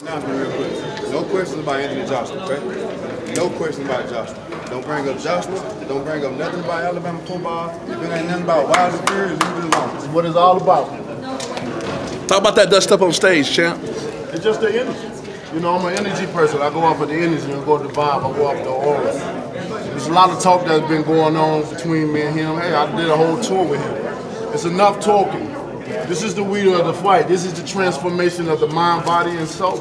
Now, real quick. No questions about Anthony Joshua, okay? No questions about Joshua. Don't bring up Joshua. Don't bring up nothing about Alabama football. If it ain't nothing about Wild and Furious, leave it alone. It's what it's all about. Talk about that dust up on stage, champ. It's just the energy. You know, I'm an energy person. I go off of the energy and go to the vibe. I go off the aura. There's a lot of talk that's been going on between me and him. Hey, I did a whole tour with him. It's enough talking. This is the wheel of the fight. This is the transformation of the mind, body, and soul.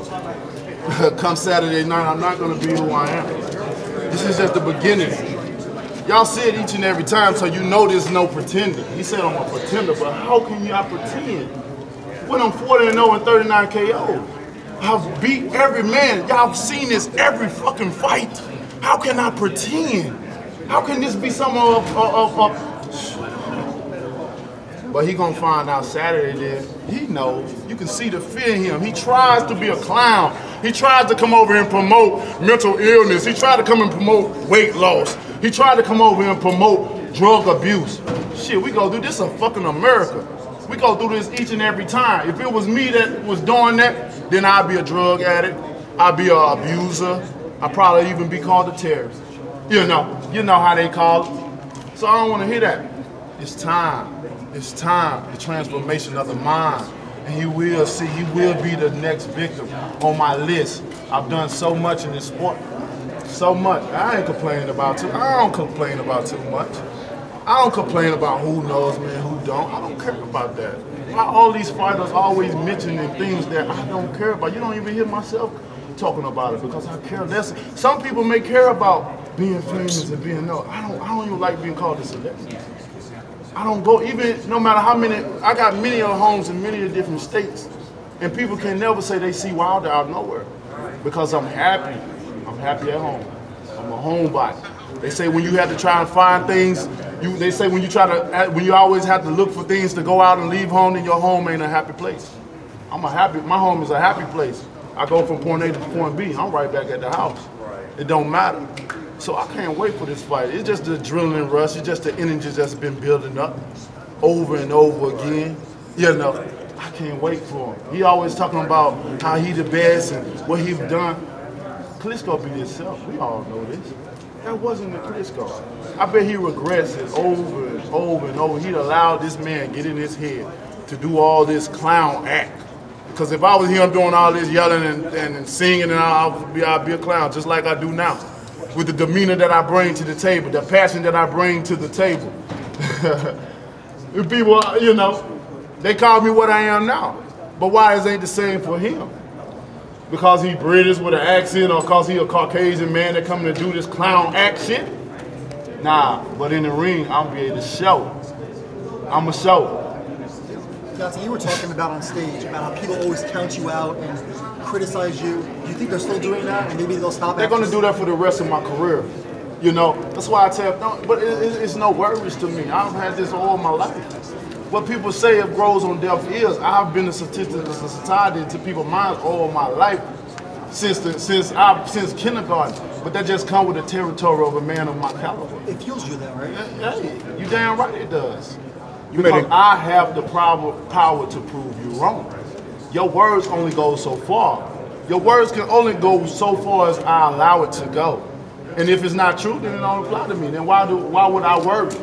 Come Saturday night, I'm not going to be who I am. This is just the beginning. Y'all see it each and every time, so you know there's no pretending. He said I'm a pretender, but how can y'all pretend? When I'm 40-0 and 39 KO, I've beat every man. Y'all seen this every fucking fight. How can I pretend? How can this be some of But he gonna find out Saturday that he knows. You can see the fear in him. He tries to be a clown. He tries to come over and promote mental illness. He tried to come and promote weight loss. He tried to come over and promote drug abuse. Shit, we go do this in fucking America. We go through this each and every time. If it was me that was doing that, then I'd be a drug addict. I'd be an abuser. I'd probably even be called a terrorist. You know how they call it. So I don't want to hear that. It's time. It's time, the transformation of the mind. And he will see, he will be the next victim on my list. I've done so much in this sport. So much. I ain't complaining about too. I don't complain about too much. I don't complain about who knows me and who don't. I don't care about that. Why all these fighters always mentioning things that I don't care about? You don't even hear myself talking about it because I care less. Some people may care about being famous and being known. I don't even like being called a celebrity. I don't go, even no matter how many, I got many of homes in many of different states, and people can never say they see Wilder out of nowhere because I'm happy. I'm happy at home. I'm a homebody. They say when you have to try and find things, they say when you always have to look for things to go out and leave home, then your home ain't a happy place. My home is a happy place. I go from point A to point B, I'm right back at the house. It don't matter. So I can't wait for this fight. It's just the adrenaline rush. It's just the energy that's been building up over and over again. You know, I can't wait for him. He always talking about how he the best and what he's done. Klitschko be himself. We all know this. That wasn't the Klitschko. I bet he regrets it over and over and over. He'd allowed this man get in his head to do all this clown act. Because if I was him doing all this yelling and singing, and I'd be a clown just like I do now. With the demeanor that I bring to the table, the passion that I bring to the table. People, you know, they call me what I am now. But why is it ain't the same for him? Because he British with an accent, or because he a Caucasian man that coming to do this clown act shit? Nah, but in the ring, I'm be able to show. I'm a show. Johnson, you were talking about on stage about how people always count you out and criticize you. Do you think they're still doing that, and maybe they'll stop? They're going to do that for the rest of my career. You know, that's why I tell them, but it's no worries to me. I've had this all my life. What people say it grows on deaf ears. I've been a statistic of society to people's minds all my life since kindergarten. But that just comes with the territory of a man of my caliber. It fuels you that, right? Hey, you damn right it does. Because I have the power to prove you wrong. Your words only go so far. Your words can only go so far as I allow it to go. And if it's not true, then it don't apply to me. Then why would I worry?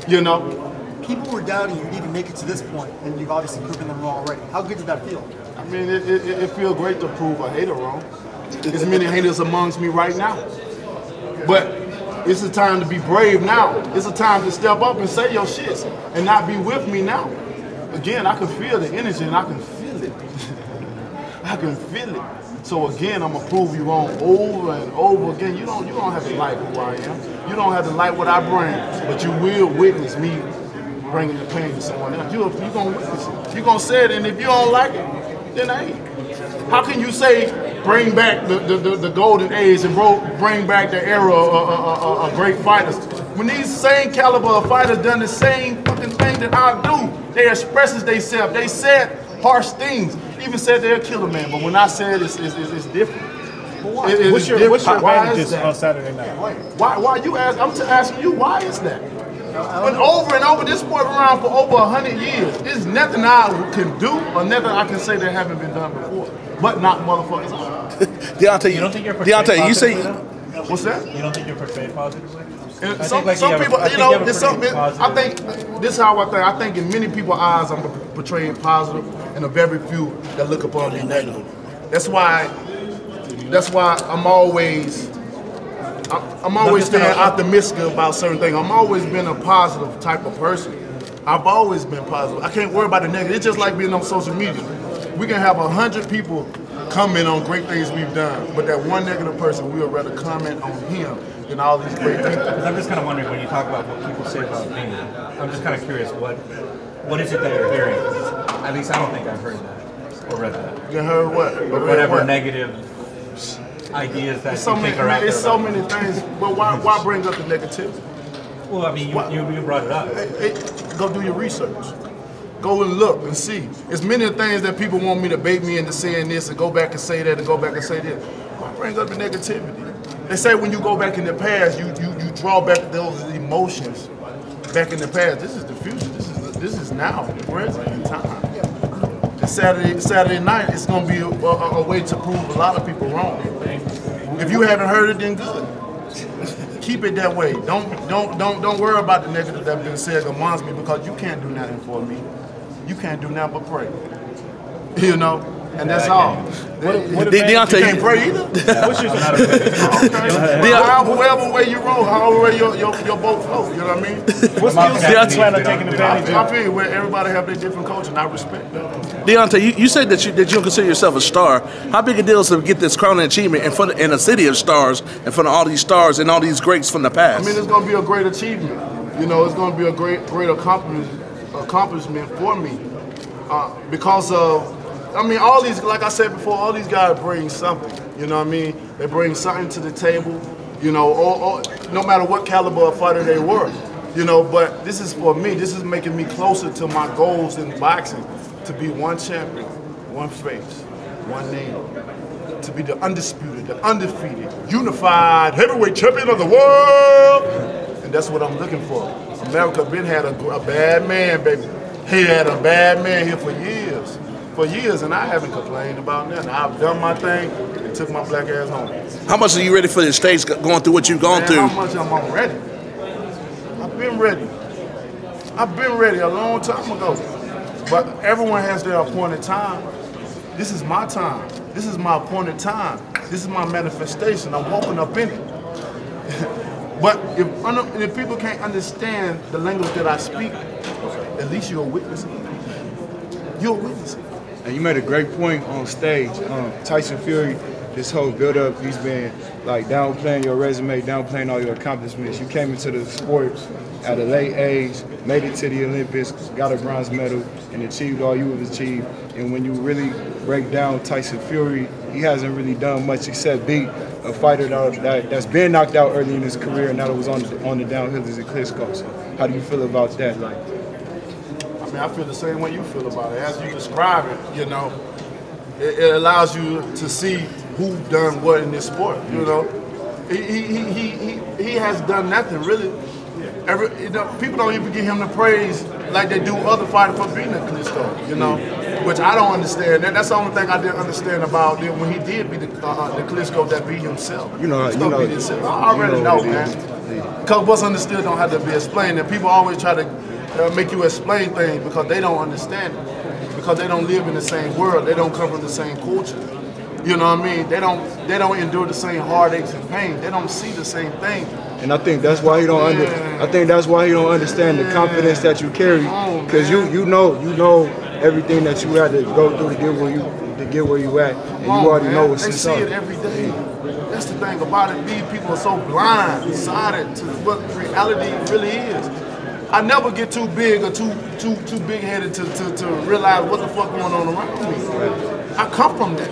You know? People were doubting you'd even make it to this point, and you've obviously proven them wrong already. How good did that feel? I mean, it feels great to prove a hater wrong. There's many haters amongst me right now. But it's a time to be brave now. It's a time to step up and say your shit and not be with me now. Again, I can feel the energy and I can feel it. I can feel it. So again, I'm gonna prove you wrong over and over again. You don't have to like who I am. You don't have to like what I bring, but you will witness me bringing the pain to someone else. You're gonna witness it. You're gonna say it, and if you don't like it, then hey. How can you say bring back the golden age and bring back the era of great fighters when these same caliber of fighters done the same fucking thing that I do? They expresses themselves. They said harsh things. Even said they'll kill a man, but when I said it's different. What's your advantages on Saturday night? Why you ask? I'm asking you, why is that? And over, this sport around for over 100 years. There's nothing I can do or nothing I can say that haven't been done before. but not motherfuckers. Deontay, You don't think you're portrayed Deontay, you say positively, though? What's that? You don't think you're portrayed positively? And I some think, like, people, I you think know, you have a there's pretty something. I think this is how I think. I think in many people's eyes, I'm portraying positive, and a very few that look upon me negative. That's why I'm always staying optimistic about certain things. I'm always been a positive type of person. I've always been positive. I can't worry about the negative. It's just like being on social media. We can have 100 people comment on great things we've done, but that one negative person, we would rather comment on him than all these great things. I'm just kind of wondering when you talk about what people say about me. I'm just kind of curious what is it that you're hearing? At least I don't think I've heard that or read that. You heard what? Or whatever negative ideas that you think are out there. It's so many things, but why bring up the negativity? Well, I mean, you brought it up. Go do your research. Go and look and see. It's many things that people want me to bait me into saying this and go back and say that and go back and say this. Why bring up the negativity? They say when you go back in the past, you draw back those emotions back in the past. This is the future. This is now, the present, in time. And Saturday night, it's gonna be a way to prove a lot of people wrong. If you haven't heard it, then good. Keep it that way. Don't worry about the negative that's been said amongst me, because you can't do nothing for me. You can't do nothing but pray. You know, and that's all. Deontay, you can't pray either. However way you roll, however way your boat flows. You know what I mean? What skills do you plan on taking advantage of? I feel where everybody have their different culture, and I respect that. Deontay, you said that you don't consider yourself a star. How big a deal is it to get this crowning achievement in a city of stars, in front of all these stars and all these greats from the past? I mean, it's going to be a great achievement. You know, it's going to be a great accomplishment for me because of. I mean, all these, like I said before, all these guys bring something. You know what I mean? They bring something to the table. You know, or no matter what caliber of fighter they were. You know, but this is for me. This is making me closer to my goals in boxing. To be one champion, one face, one name. To be the undisputed, the undefeated, unified heavyweight champion of the world. And that's what I'm looking for. America been had a bad man, baby. He had a bad man here for years, and I haven't complained about nothing. I've done my thing and took my black ass home. How much are you ready for this stage going through what you've gone through? How much I'm ready? I've been ready. I've been ready a long time ago. But everyone has their appointed time. This is my time. This is my appointed time. This is my manifestation. I'm woken up in it. But if people can't understand the language that I speak, at least you'll witness it. You'll witness it. And you made a great point on stage. Tyson Fury, this whole build-up, he's been like downplaying your resume, downplaying all your accomplishments. You came into the sport at a late age, made it to the Olympics, got a bronze medal, and achieved all you have achieved. And when you really break down Tyson Fury, he hasn't really done much except beat a fighter that's been knocked out early in his career, and now it was on the downhill as a Klitschko. So how do you feel about that? Like, I mean, I feel the same way you feel about it. As you describe it, you know, it allows you to see who done what in this sport. You know, he has done nothing really. People don't even give him the praise like they do other fighters for beating a Klitschko. You know, which I don't understand. That's the only thing I didn't understand about him when he did beat the Klitschko that beat himself. You know, beat himself. I already know, man. Because what's understood don't have to be explained. And people always try to make you explain things because they don't understand it. Because they don't live in the same world. They don't come from the same culture. You know what I mean? They don't endure the same heartaches and pain. They don't see the same thing. And I think that's why he don't understand the confidence that you carry, because you know everything that you had to go through to get where you at, and you already know what's inside. They see it every day. That's the thing about it. These people are so blindsided to what reality really is. I never get too big or too big-headed to realize what the fuck going on around me. I come from that.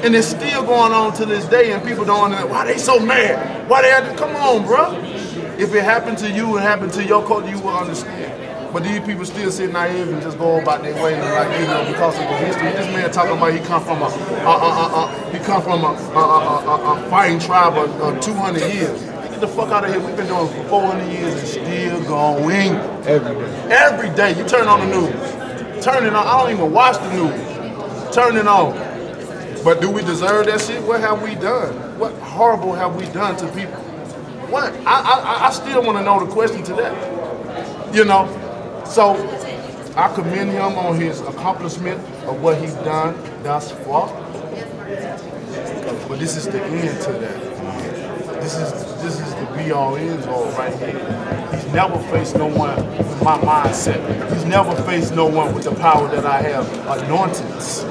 And it's still going on to this day, and people don't understand why they so mad. Why they had to come on, bro? If it happened to you and happened to your culture, you will understand. But these people still sit naive and just go about their way, and like, you know, because of the history. This man talking about he come from a fighting tribe of 200 years. Get the fuck out of here. We've been doing it for 400 years and still going. Every day. Every day. You turn on the news. Turn it on. I don't even watch the news. Turn it on. But do we deserve that shit? What have we done? What horrible have we done to people? What? I still want to know the question to that. You know? So I commend him on his accomplishment of what he's done thus far. But this is the end to that. This is the be-all, end-all right here. He's never faced no one with my mindset. He's never faced no one with the power that I have, anointings.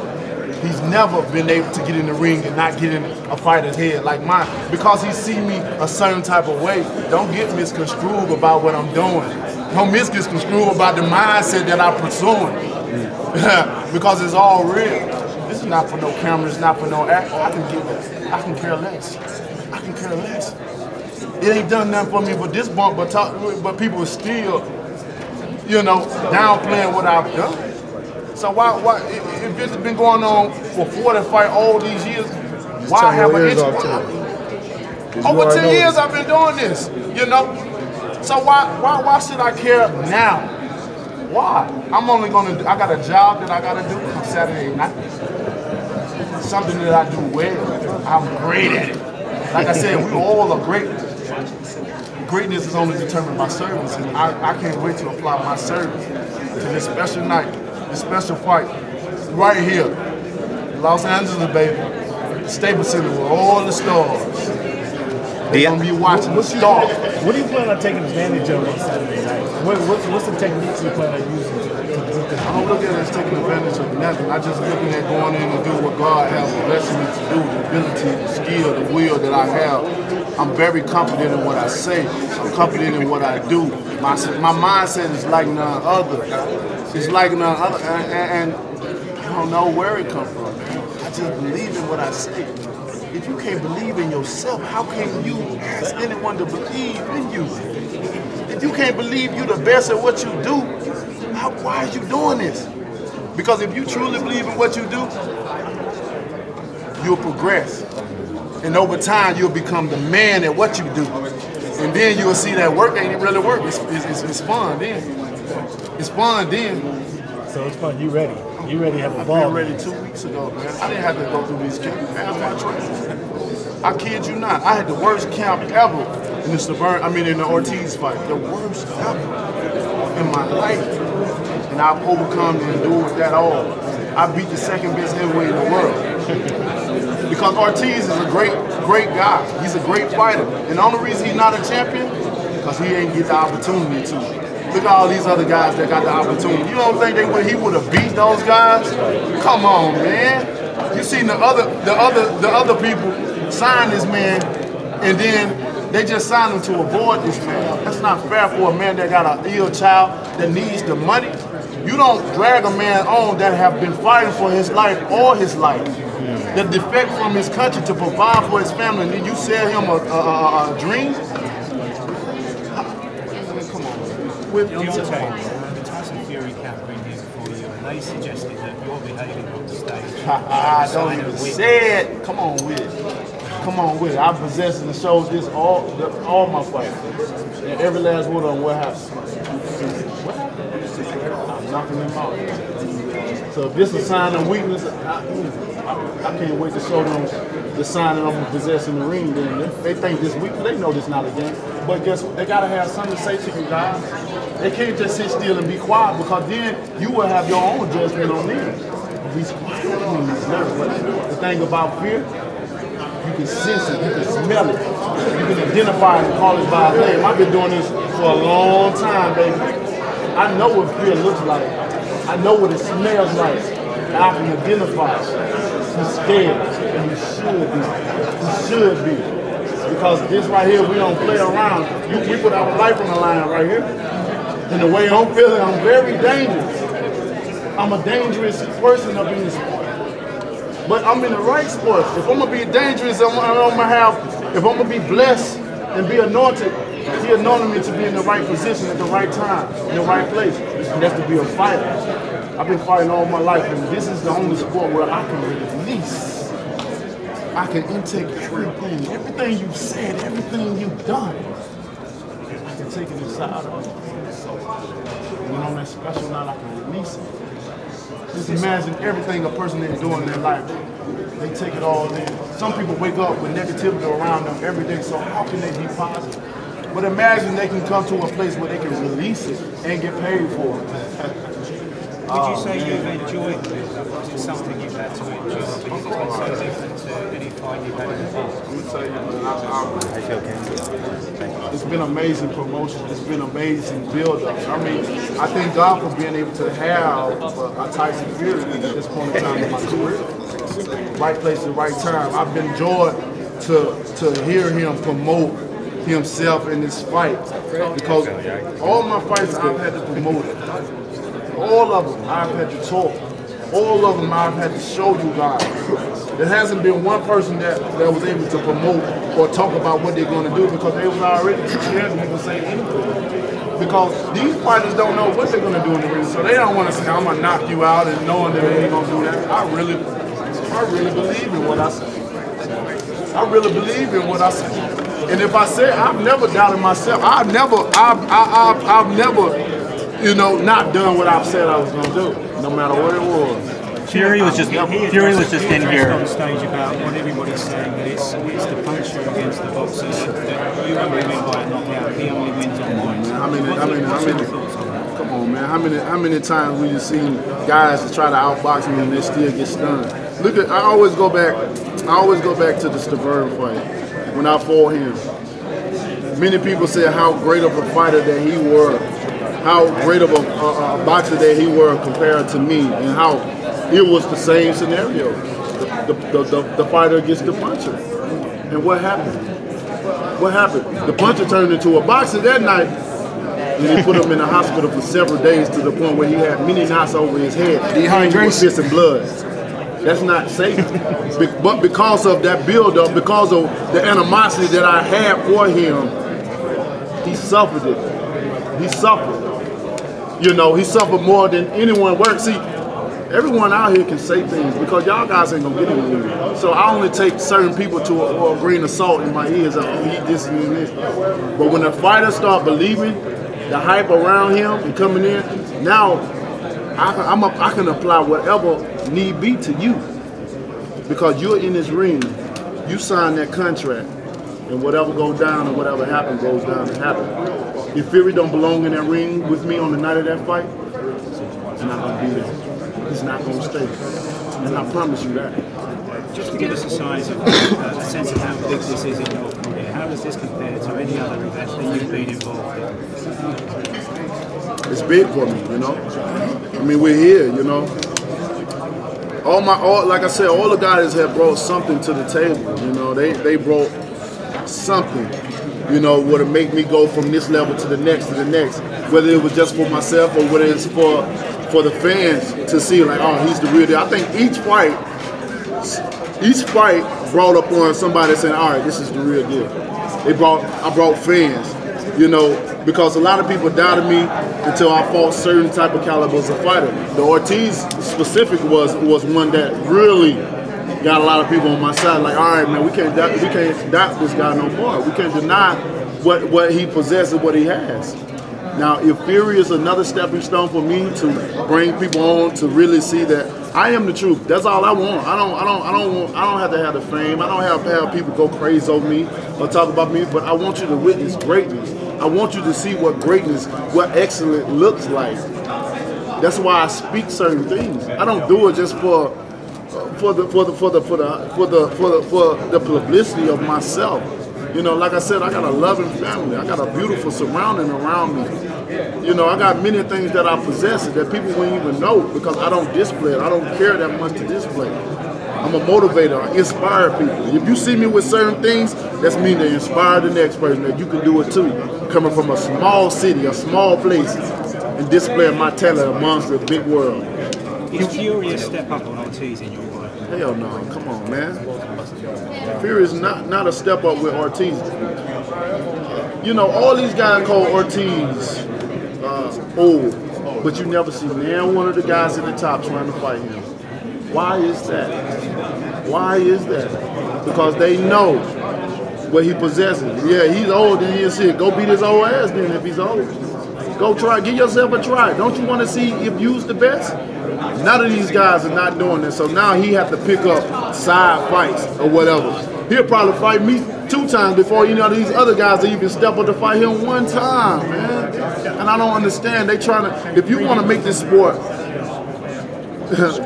He's never been able to get in the ring and not get in a fighter's head like mine. Because he see me a certain type of way. Don't get misconstrued about what I'm doing. Don't misconstrue about the mindset that I'm pursuing. Because it's all real. This is not for no camera, it's not for no act. I can care less. I can care less. It ain't done nothing for me but this bump, but people are still, you know, downplaying what I've done. So why if it's been going on for 40 fights all these years, why have an inch? Over 10 years I've been doing this, you know? So why should I care now? Why? I got a job that I gotta do on Saturday night. Something that I do well. I'm great at it. Like I said, we all are great. Greatness is only determined by service, and I can't wait to apply my service to this special night, this special fight, right here, Los Angeles, baby, Staples Center with all the stars. They're gonna be watching the stars. What do you plan on taking advantage of on Saturday night? What's the techniques you plan on using to I don't look at it as taking advantage of nothing. I just looking at going in and do what God has blessed me to do, the ability, the skill, the will that I have. I'm very confident in what I say. I'm confident in what I do. My mindset is like none other. It's like none other, and I don't know where it comes from. I just believe in what I say. If you can't believe in yourself, how can you ask anyone to believe in you? If you can't believe you're the best at what you do, why are you doing this? Because if you truly believe in what you do, you'll progress. And over time, you'll become the man at what you do. And then you'll see that work ain't really work. It's fun then. It's fun then. So it's fun. You ready? You ready to have a ball? I've been ready 2 weeks ago, man. I didn't have to go through these camps. Ask my training. I kid you not. I had the worst camp ever in the Ortiz fight. The worst ever in my life. And I've overcome and endured that all. I beat the second best heavyweight in the world. Because Ortiz is a great guy. He's a great fighter. And the only reason he's not a champion, because he ain't get the opportunity to. Look at all these other guys that got the opportunity. You don't think he would have beat those guys? Come on, man. You seen the other people sign this man, and then they just signed him to avoid this man. That's not fair for a man that got an ill child that needs the money. You don't drag a man on that have been fighting for his life all his life, that defect from his country to provide for his family, and then you sell him a dream? Come on. The Tyson Fury camp been here for you, and they suggested that you're behaving on the stage. I don't even say it. Come on with it. Come on with it. I possess and showed this all my fights. And every last one of them, what happened? What happened? I'm knocking them out. So if this is a sign of weakness, I can't wait to show them the sign that I'm possessing the ring. Then they think this weak, they know this not a game. But guess what? They gotta have something to say to you guys. They can't just sit still and be quiet, because then you will have your own judgment on them. Be quiet. The thing about fear, you can sense it, you can smell it, you can identify it and call it by a name. I've been doing this for a long time, baby. I know what fear looks like. I know what it smells like. And I can identify it. You're scared, and you should be. You should be. Because this right here, we don't play around. We put our life on the line right here. And the way I'm feeling, I'm very dangerous. I'm a dangerous person up in this sport. But I'm in the right sport. If I'm gonna be dangerous, if I'm gonna be blessed and be anointed, he anointed me to be in the right position at the right time, in the right place. And that's to be a fighter. I've been fighting all my life, and this is the only sport where I can release. I can intake everything you've said, everything you've done. I can take it inside of me. And on that special night, I can release it. Just imagine everything a person is doing in their life. They take it all in. Some people wake up with negativity around them every day, so how can they be positive? But imagine they can come to a place where they can release it and get paid for it. Would you say you've enjoyed it? Is it something you've had to endure because it's been so different to any fight you've had in the past? I'm gonna tell you, it's been amazing promotion. It's been amazing build-up. I mean, I thank God for being able to have a Tyson Fury at this point in time in my career. Right place at the right time. I've enjoyed to hear him promote himself in this fight because all my fights I've had to promote it. All of them I've had to talk. All of them I've had to show you guys. There hasn't been one person that was able to promote or talk about what they're going to do because they was already scared to even say anything. Because these fighters don't know what they're going to do in the ring, so they don't want to say, I'm going to knock you out and knowing that they ain't going to do that. I really believe in what I say. I really believe in what I say. And if I say, I've never doubted myself. I've never, you know, not done what I've said I was going to do, no matter what it was. Fury was just in here. On stage about what everybody's saying, that it's the puncher against the boxer, that you only win by a knockout, he only wins on points. Come on, man. How many times we just seen guys that try to outbox me and they still get stunned? Look at, I always go back to the Stavern fight when I fought him. Many people said how great of a fighter that he was, how great of a boxer that he was compared to me, and how it was the same scenario. The fighter against the puncher. And what happened? What happened? The puncher turned into a boxer that night, and they put him in the hospital for several days to the point where he had many knots over his head. Dehydration. Pissing blood. That's not safe. But because of that build-up, because of the animosity that I had for him, he suffered it. He suffered. You know, he suffered more than anyone worked. See, everyone out here can say things because y'all guys ain't gonna get anywhere. So I only take certain people to a grain of salt in my ears. Oh, he this and this. But when the fighters start believing the hype around him and coming in, now I can apply whatever need be to you because you're in this ring. You signed that contract, and whatever goes down and whatever happens goes down and happens. If Fury don't belong in that ring with me on the night of that fight, he's not gonna be there. He's not going to stay. And I promise you that. Just to give us a sense of how big this is in your career, how does this compare to any other event that you've been involved in? It's big for me, you know. I mean, we're here, you know. Like I said, all the guys have brought something to the table, you know. They brought something, you know, would have make me go from this level to the next, whether it was just for myself or whether it's for the fans to see, like, oh, he's the real deal. I think each fight brought upon somebody saying, all right, this is the real deal. I brought fans, you know, because a lot of people doubted me until I fought certain type of calibers of fighter. The Ortiz specific was one that really got a lot of people on my side. Like, all right, man, we can't doubt this guy no more. We can't deny what he possesses, what he has. Now, if Fury is another stepping stone for me to bring people on to really see that I am the truth, that's all I want. I don't have to have the fame. I don't have to have people go crazy over me or talk about me. But I want you to witness greatness. I want you to see what greatness, what excellence looks like. That's why I speak certain things. I don't do it just for the publicity of myself. You know, like I said, I got a loving family. I got a beautiful surrounding around me. You know, I got many things that I possess that people wouldn't even know because I don't display it. I don't care that much to display it. I'm a motivator. I inspire people. If you see me with certain things, that's mean to inspire the next person that you can do it too. Coming from a small city, a small place, and displaying my talent amongst the big world. Is Fury a step up on Ortiz in your mind? Hell no, come on, man. Fury is not a step up with Ortiz. You know, all these guys call Ortiz old, but you never see man one of the guys in the top trying to fight him. Why is that? Why is that? Because they know what he possesses. Yeah, he's old and he's sick. Go beat his old ass then if he's old. Go try, give yourself a try. Don't you want to see if you's the best? None of these guys are not doing this. So now he have to pick up side fights or whatever. He'll probably fight me 2 times before any of these other guys even step up to fight him 1 time, man. And I don't understand. They trying to, if you want to make this sport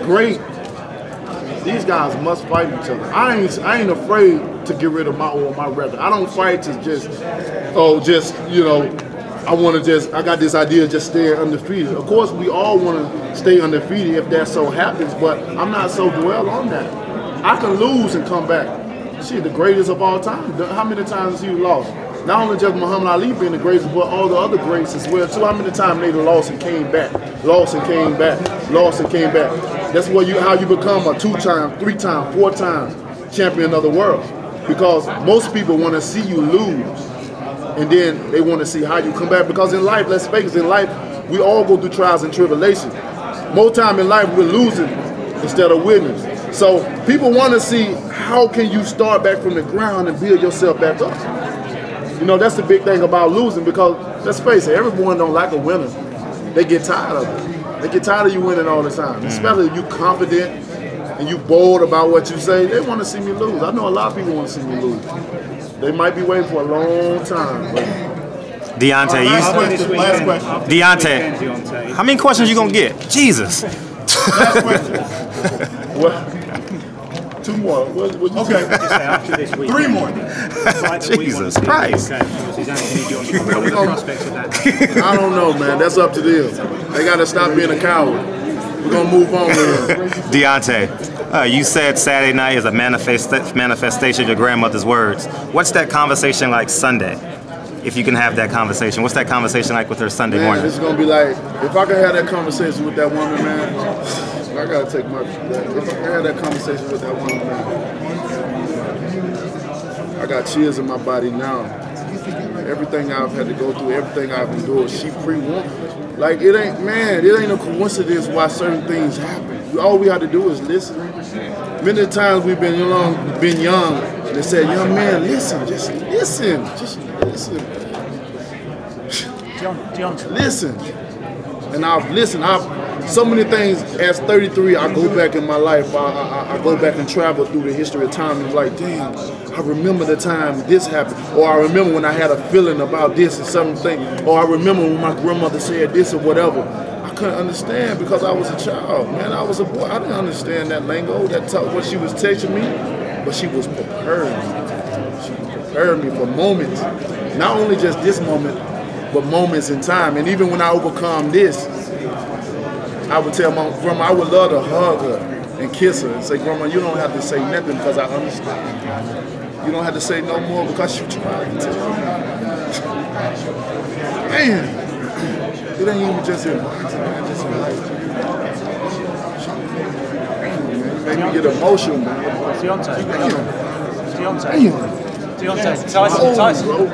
great, these guys must fight each other. I ain't afraid to get rid of my record. I don't fight to just, you know, I got this idea of just staying undefeated. Of course, we all want to stay undefeated if that so happens, but I'm not so dwell on that. I can lose and come back. Shit, the greatest of all time. How many times has he lost? Not only just Muhammad Ali being the greatest, but all the other greats as well too. How many times they lost and came back, lost and came back, lost and came back. That's how you become a 2-time, 3-time, 4-time champion of the world. Because most people want to see you lose, and then they want to see how you come back. Because in life, let's face it, in life, we all go through trials and tribulations. Most time in life, we're losing instead of winning. So people want to see how can you start back from the ground and build yourself back up. You know, that's the big thing about losing, because let's face it, everyone don't like a winner. They get tired of it. They get tired of you winning all the time. Especially if you confident and you bold about what you say. They want to see me lose. I know a lot of people want to see me lose. They might be waiting for a long time. But Deontay, Deontay, how many questions you gonna get? Jesus. Last question. Well, 2 more. Okay. After this week, 3 more. Jesus Christ. I don't know, man. That's up to them. They got to stop being a coward. We're going to move on with it. Deontay, you said Saturday night is a manifestation of your grandmother's words. What's that conversation like Sunday? If you can have that conversation. What's that conversation like with her Sunday morning? It's going to be like, if I could have that conversation with that woman, man, I gotta take my. If I had that conversation with that woman, man, I got chills in my body now. Everything I've had to go through, everything I've endured, she pre-warned. Like it ain't a coincidence why certain things happen. All we have to do is listen. Many times we've been young, and they said, "Young man, listen, just listen, listen." And I've listened. So many things. As 33, I go back in my life. I go back and travel through the history of time. And it's like, damn, I remember the time this happened, or I remember when I had a feeling about this and something, or I remember when my grandmother said this or whatever. I couldn't understand because I was a child, man. I was a boy. I didn't understand that lingo, what she was teaching me, but she was preparing me. She prepared me for moments, not only just this moment, but moments in time. And even when I overcome this, I would tell my grandma, I would love to hug her and kiss her and say, Grandma, you don't have to say nothing because I understand. You don't have to say no more because you tried to tell me. Man, it ain't even just in boxing, man, just in life. Man, it made me get emotional, man. Deontay, Tyson.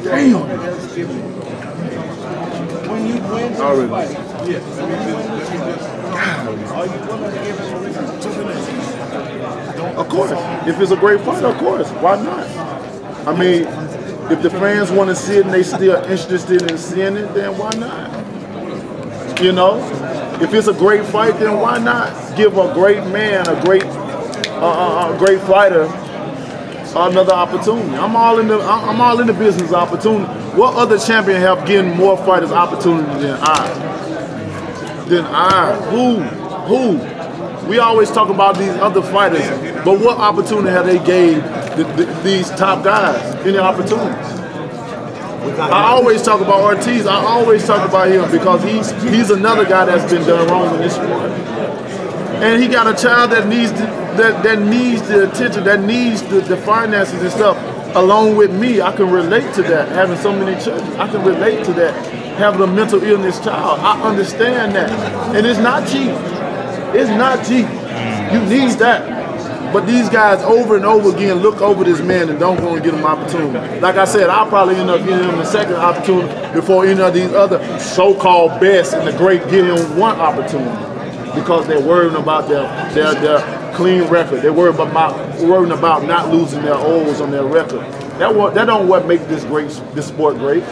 Damn. When you win this fight, are you willing to give him a reason? Of course. If it's a great fight, of course. Why not? I mean, if the fans want to see it and they still interested in seeing it, then why not? You know? If it's a great fight, then why not give a great man, a great fighter, another opportunity? I'm all in the business opportunity. What other champion have given more fighters opportunity than I? Who? We always talk about these other fighters, but what opportunity have they gave these top guys? Any opportunities? I always talk about Ortiz. I always talk about him because he's another guy that's been done wrong in this sport. And he got a child that needs the attention, that needs the finances and stuff. Along with me, I can relate to that, having so many children. I can relate to that, having a mental illness child. I understand that. And it's not cheap. It's not cheap. You need that. But these guys over and over again look over this man and don't want to give him opportunity. Like I said, I'll probably end up giving him a second opportunity before any of these other so-called best and the great get him one opportunity. Because they're worrying about their clean record. They're worried about not losing their O's on their record. That don't what make this sport great.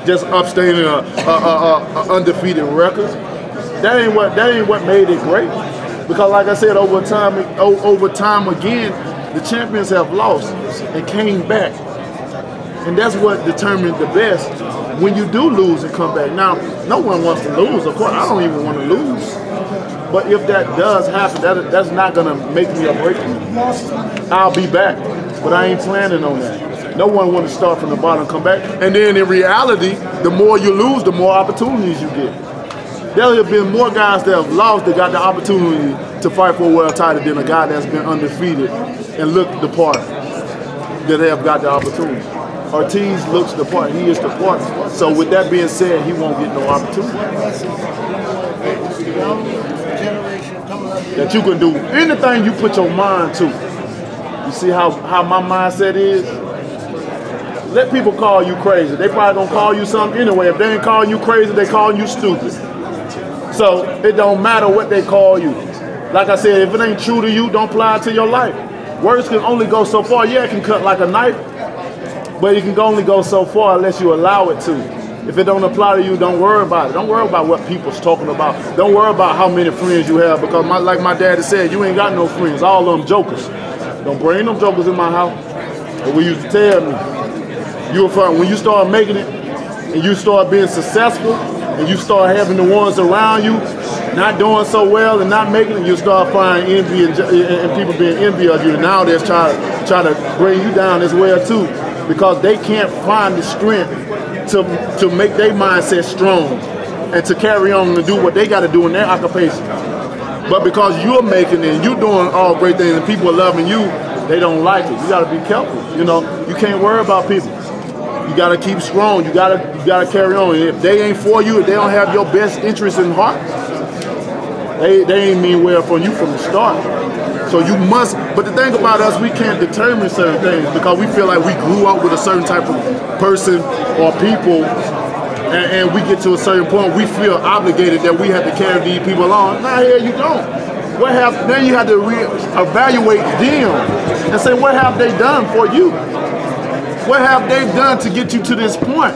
just upstanding a undefeated record. That ain't what made it great. Because like I said, over time again, the champions have lost and came back. And that's what determines the best when you do lose and come back. Now, no one wants to lose, of course. I don't even want to lose. But if that does happen, that's not going to make me or break me. I'll be back, but I ain't planning on that. No one wants to start from the bottom and come back. And then in reality, the more you lose, the more opportunities you get. There have been more guys that have lost that got the opportunity to fight for a world title than a guy that's been undefeated and looked the part that they have got the opportunity. Ortiz looks the part, he is the part. So with that being said, he won't get no opportunity. That you can do anything you put your mind to. You see how my mindset is? Let people call you crazy. They probably gonna call you something anyway. If they ain't calling you crazy, they calling you stupid. So it don't matter what they call you. Like I said, if it ain't true to you, don't apply it to your life. Words can only go so far. Yeah, it can cut like a knife, but it can only go so far unless you allow it to. If it don't apply to you, don't worry about it. Don't worry about what people's talking about. Don't worry about how many friends you have, because like my daddy said, you ain't got no friends. All of them jokers. Don't bring them jokers in my house. But we used to tell me, you'll find when you start making it and you start being successful and you start having the ones around you not doing so well and not making it, you start finding envy and people being envious of you. Now they're trying to bring you down as well too, because they can't find the strength to make their mindset strong and to carry on and do what they got to do in their occupation. But because you're making it and you're doing all great things and people are loving you, they don't like it. You got to be careful. You know, you can't worry about people. You got to keep strong. You got to carry on. And if they ain't for you, if they don't have your best interest in heart, they ain't mean well for you from the start. So you must, but the thing about us, we can't determine certain things because we feel like we grew up with a certain type of person or people, and we get to a certain point, we feel obligated that we have to carry these people along. Nah, here you don't. Then you have to evaluate them and say, what have they done for you? What have they done to get you to this point?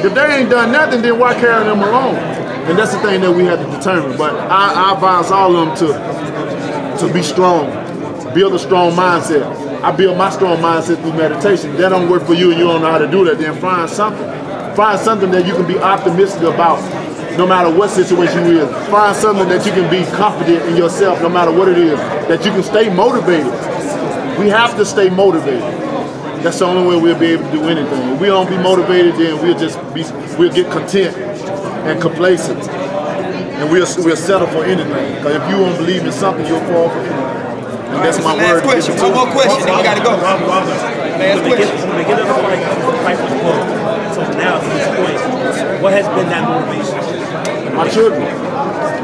If they ain't done nothing, then why carry them along? And that's the thing that we have to determine. But I advise all of them to be strong, build a strong mindset. I build my strong mindset through meditation. That don't work for you and you don't know how to do that, then find something. Find something that you can be optimistic about no matter what situation you in. Find something that you can be confident in yourself no matter what it is, that you can stay motivated. We have to stay motivated. That's the only way we'll be able to do anything. If we don't be motivated, then we'll get content and complacent. And we'll settle for anything. Because if you don't believe in something, you'll fall for it. And that's my word. Question. One more question, then we gotta go. Last question. When they get up fight was closed. So now to this point, what has been that motivation? My children,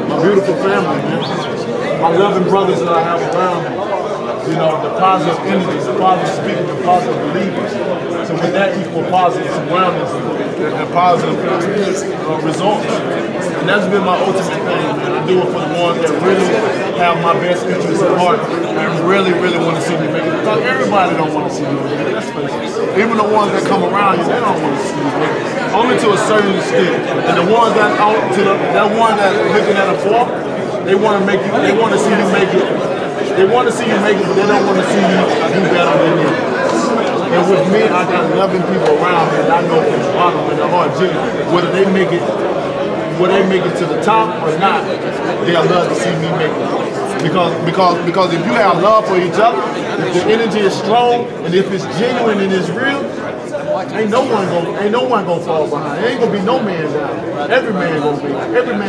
my beautiful family, man. My loving brothers that I have around me. You know, the positive energies, the positive speakers, the positive believers. So with that equal positive surroundings and positive results. And that's been my ultimate thing, man. I do it for the ones that really have my best interests at heart and really, really want to see me make it. Because everybody don't want to see me make it, let's face it. Even the ones that come around you, they don't want to see me make it. Only to a certain extent. And the ones that looking at a fork, they want to make you, they want to see you make it. They want to see you make it, but they don't want to see you do better than you. And with me, I got loving people around me, and I know from the bottom of their heart, whether they make it to the top or not, they'll love to see me make it. Because if you have love for each other, if the energy is strong, and if it's genuine and it's real, ain't no one gonna fall behind. It ain't gonna be no man down. Every man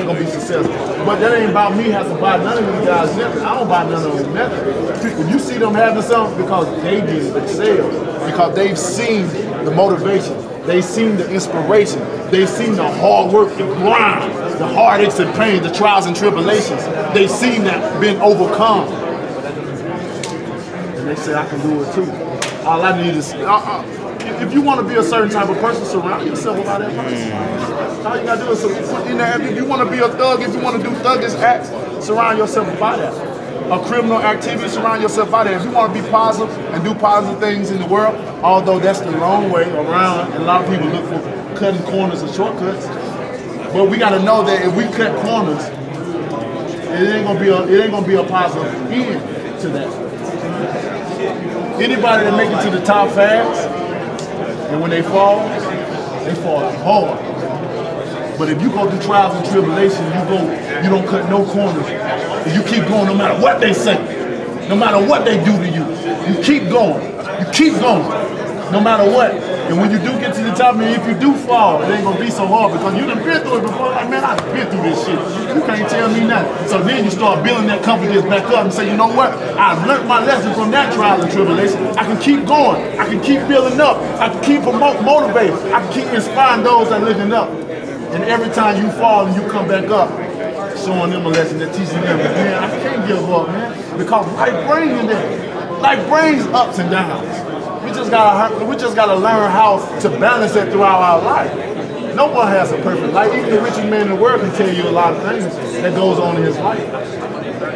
gonna be successful. But that ain't about me having to buy none of these guys nothing. I don't buy none of them nothing. If you see them having something, because they did it themselves. Because they've seen the motivation. They've seen the inspiration. They've seen the hard work, the grind, the heartaches and pain, the trials and tribulations. They've seen that been overcome. And they say, I can do it too. All I need is, if you want to be a certain type of person, surround yourself by that person. All you gotta do is, if you want to be a thug, if you want to do thuggish acts, surround yourself by that. A criminal activity, surround yourself by that. If you want to be positive and do positive things in the world, although that's the wrong way around, and a lot of people look for cutting corners or shortcuts. But we got to know that if we cut corners, it ain't gonna be a positive end to that. Anybody that make it to the top fast, and when they fall hard. But if you go through trials and tribulations, you don't cut no corners, and you keep going no matter what they say, no matter what they do to you. You keep going, no matter what. And when you do get to the top, and if you do fall, it ain't gonna be so hard because you done been through it before. Like, man, I've been through this shit. You can't tell me nothing. So then you start building that confidence back up and say, you know what? I've learned my lesson from that trial and tribulation. I can keep going. I can keep building up. I can keep motivating. I can keep inspiring those that are looking up. And every time you fall and you come back up, showing them a lesson, that teaching them, man, I can't give up, man, because life brings ups and downs. We just gotta learn how to balance that throughout our life. No one has a perfect life. Even the richest man in the world can tell you a lot of things that goes on in his life.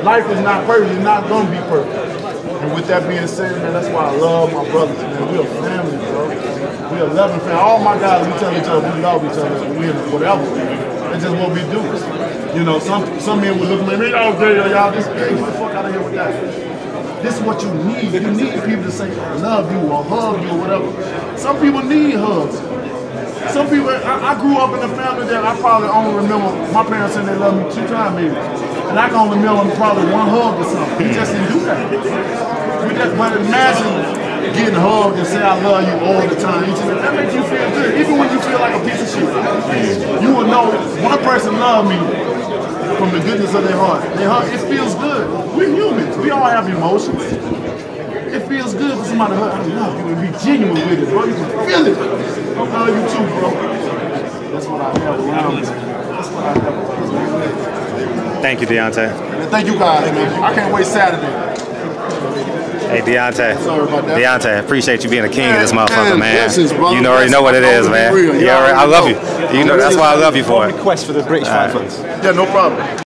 Life is not perfect. It's not gonna be perfect. And with that being said, man, that's why I love my brothers, man. We're a family, bro. We're a loving family. All my guys, we tell each other we love each other. We're whatever. That's just what we do. You know, some men would look at me, oh, y'all, this, hey, get the fuck out of here with that. This is what you need. You need people to say, I love you or hug you or whatever. Some people need hugs. Some people, I grew up in a family that I probably only remember my parents saying they love me 2 times maybe. And I can only remember probably 1 hug or something. We just didn't do that. But imagine getting hugged and say I love you all the time. That makes you feel good. Even when you feel like a piece of shit. You will know one person loved me from the goodness of their heart. It feels good. We're humans. We all have emotions. It feels good for somebody to hug. I love you and be genuine with it, bro. You can feel it. I love you too, bro. That's what I have around me. That's what I have around me. Thank you, Deontay. And thank you guys, man. I can't wait Saturday. Hey, Deontay. Sorry about that. Deontay, appreciate you being a king of this motherfucker, man. Blessings, You already know what it is, man. I love you. You know that's why I love you for it. Request for the British Fight Funds. Yeah, no problem.